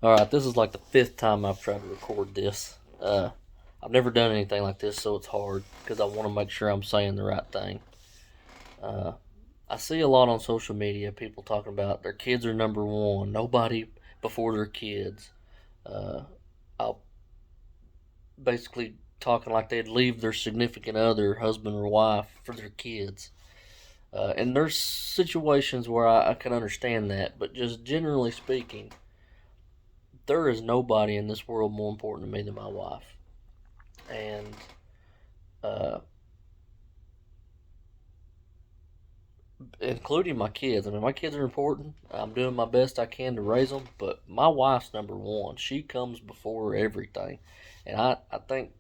Alright, this is like the fifth time I've tried to record this. I've never done anything like this, so it's hard because I want to make sure I'm saying the right thing. Uh, I see a lot on social media people talking about their kids are number one, nobody before their kids. Uh, I'll basically talking like they'd leave their significant other, husband or wife, for their kids. And there's situations where I can understand that, but just generally speaking, there is nobody in this world more important to me than my wife. And uh, including my kids. I mean, my kids are important. I'm doing my best I can to raise them, but my wife's number one. She comes before everything. And I think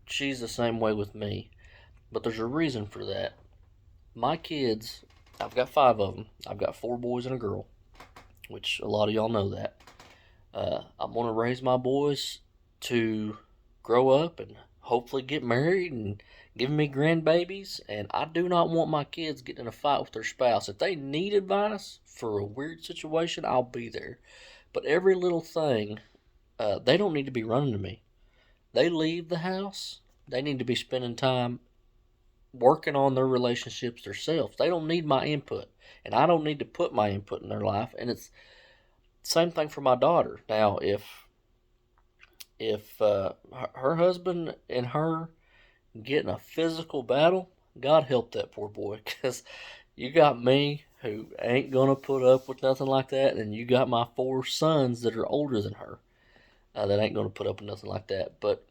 she's the same way with me. But there's a reason for that. My kids, I've got five of them. I've got four boys and a girl, which a lot of y'all know that. I'm going to raise my boys to grow up and hopefully get married and give me grandbabies. And I do not want my kids getting in a fight with their spouse. If they need advice for a weird situation, I'll be there. But every little thing, they don't need to be running to me. They leave the house, they need to be spending time working on their relationships themselves. They don't need my input. And I don't need to put my input in their life. And it's the same thing for my daughter. Now, if her husband and her get in a physical battle, God help that poor boy, because you got me who ain't gonna put up with nothing like that, and you got my four sons that are older than her that ain't gonna put up with nothing like that. But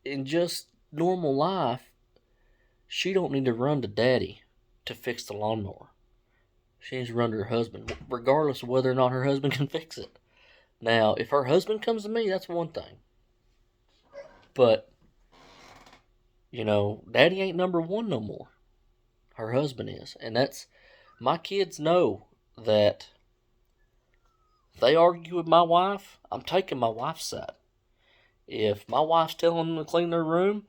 in just normal life, she don't need to run to daddy to fix the lawnmower. She needs to run to her husband, regardless of whether or not her husband can fix it. Now, if her husband comes to me, that's one thing. But daddy ain't number one no more. Her husband is. And that's, my kids know that if they argue with my wife, I'm taking my wife's side. If my wife's telling them to clean their room,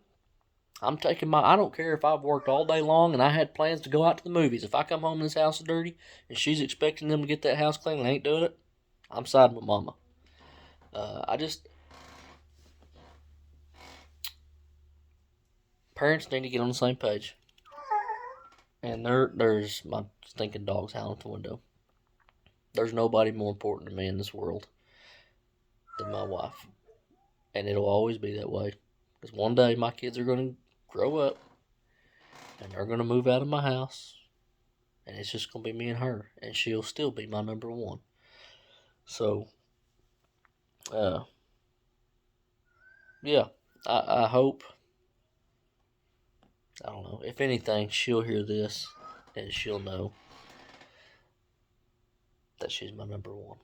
I don't care if I've worked all day long and I had plans to go out to the movies. If I come home and this house is dirty and she's expecting them to get that house clean and ain't doing it, I'm siding with mama. I just, parents need to get on the same page. And there's my stinking dog's howling at the window. There's nobody more important to me in this world than my wife. And it'll always be that way. Because one day my kids are going to grow up and they're going to move out of my house. And it's just going to be me and her. And she'll still be my number one. So, uh, yeah, I hope, I don't know, if anything, she'll hear this and she'll know that she's my number one.